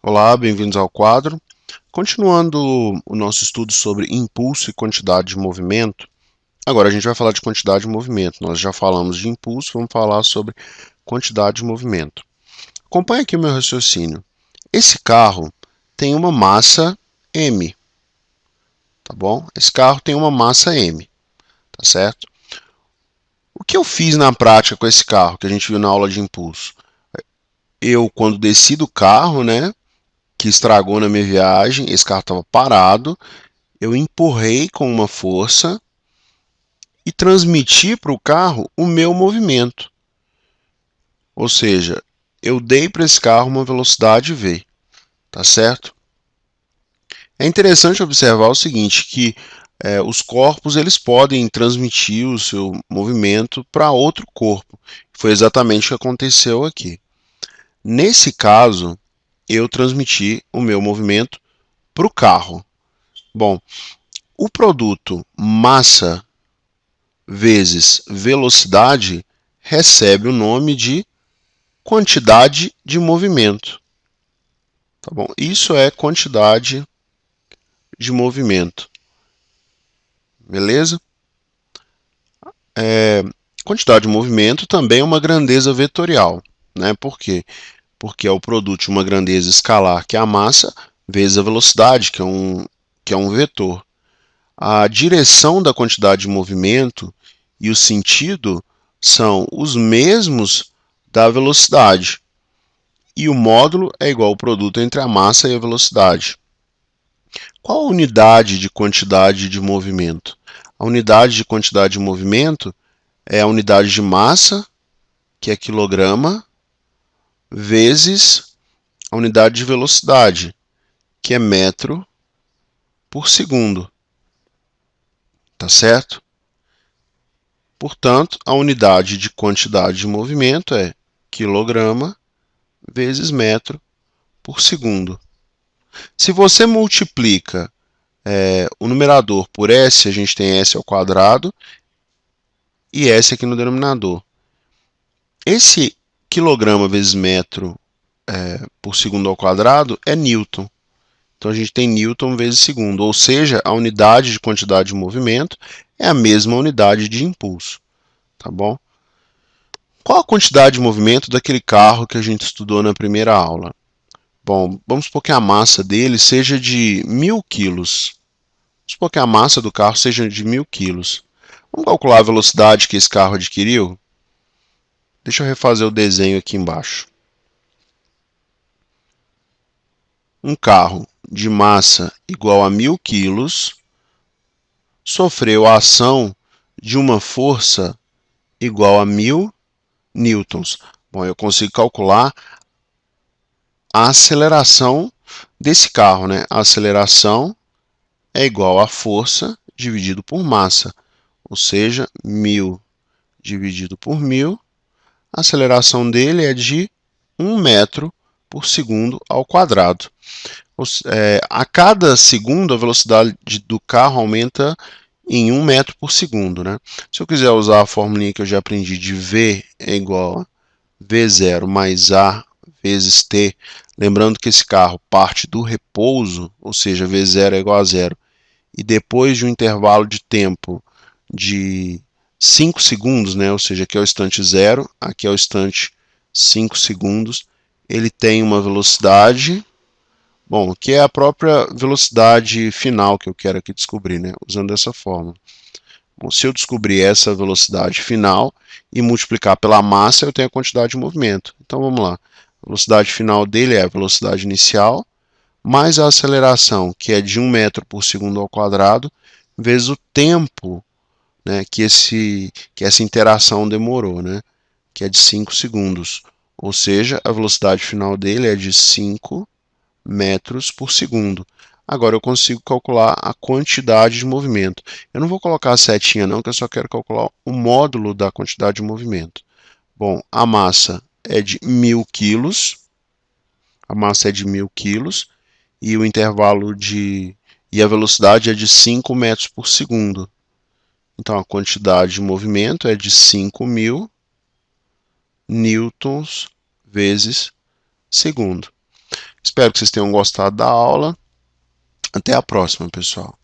Olá, bem-vindos ao quadro. Continuando o nosso estudo sobre impulso e quantidade de movimento, agora a gente vai falar de quantidade de movimento. Nós já falamos de impulso, vamos falar sobre quantidade de movimento. Acompanhe aqui o meu raciocínio. Esse carro tem uma massa m, tá bom? Esse carro tem uma massa m, tá certo? O que eu fiz na prática com esse carro, que a gente viu na aula de impulso? Eu, quando desci do carro, né, que estragou na minha viagem, esse carro estava parado, eu empurrei com uma força e transmiti para o carro o meu movimento. Ou seja, eu dei para esse carro uma velocidade v, tá certo? É interessante observar o seguinte, que os corpos eles podem transmitir o seu movimento para outro corpo. Foi exatamente o que aconteceu aqui. Nesse caso, eu transmiti o meu movimento para o carro. Bom, o produto massa vezes velocidade recebe o nome de quantidade de movimento. Tá bom? Isso é quantidade de movimento. Beleza? Quantidade de movimento também é uma grandeza vetorial. Né? Por quê? Porque é o produto de uma grandeza escalar, que é a massa, vezes a velocidade, que é um vetor. A direção da quantidade de movimento e o sentido são os mesmos da velocidade. E o módulo é igual ao produto entre a massa e a velocidade. Qual a unidade de quantidade de movimento? A unidade de quantidade de movimento é a unidade de massa, que é quilograma, vezes a unidade de velocidade, que é metro por segundo. Tá certo? Portanto, a unidade de quantidade de movimento é quilograma vezes metro por segundo. Se você multiplica o numerador por S, a gente tem S ao quadrado e S aqui no denominador. Esse quilograma vezes metro por segundo ao quadrado é Newton. Então a gente tem Newton vezes segundo, ou seja, a unidade de quantidade de movimento é a mesma unidade de impulso. Tá bom? Qual a quantidade de movimento daquele carro que a gente estudou na primeira aula? Bom, vamos supor que a massa dele seja de 1.000 quilos. Vamos supor que a massa do carro seja de 1.000 quilos. Vamos calcular a velocidade que esse carro adquiriu? Deixa eu refazer o desenho aqui embaixo. Um carro de massa igual a 1.000 quilos sofreu a ação de uma força igual a 1.000 newtons. Bom, eu consigo calcular a aceleração desse carro, né? A aceleração é igual a força dividido por massa, ou seja, 1.000 dividido por 1.000. A aceleração dele é de 1 metro por segundo ao quadrado. A cada segundo, a velocidade do carro aumenta em 1 metro por segundo. Né? Se eu quiser usar a formulinha que eu já aprendi de V é igual a V0 mais A vezes T, lembrando que esse carro parte do repouso, ou seja, V0 é igual a zero, e depois de um intervalo de tempo de 5 segundos, né, ou seja, aqui é o instante 0, aqui é o instante 5 segundos, ele tem uma velocidade, bom, que é a própria velocidade final que eu quero aqui descobrir, né, usando dessa forma. Bom, se eu descobrir essa velocidade final e multiplicar pela massa, eu tenho a quantidade de movimento. Então vamos lá. A velocidade final dele é a velocidade inicial, mais a aceleração, que é de 1 metro por segundo ao quadrado, vezes o tempo, né, que essa interação demorou, né, que é de 5 segundos. Ou seja, a velocidade final dele é de 5 metros por segundo. Agora eu consigo calcular a quantidade de movimento. Eu não vou colocar a setinha não, que eu só quero calcular o módulo da quantidade de movimento. Bom, a massa é de 1.000 quilos. A massa é de 1.000 quilos. E o intervalo e a velocidade é de 5 metros por segundo. Então a quantidade de movimento é de 5.000 newtons vezes segundo. Espero que vocês tenham gostado da aula. Até a próxima, pessoal.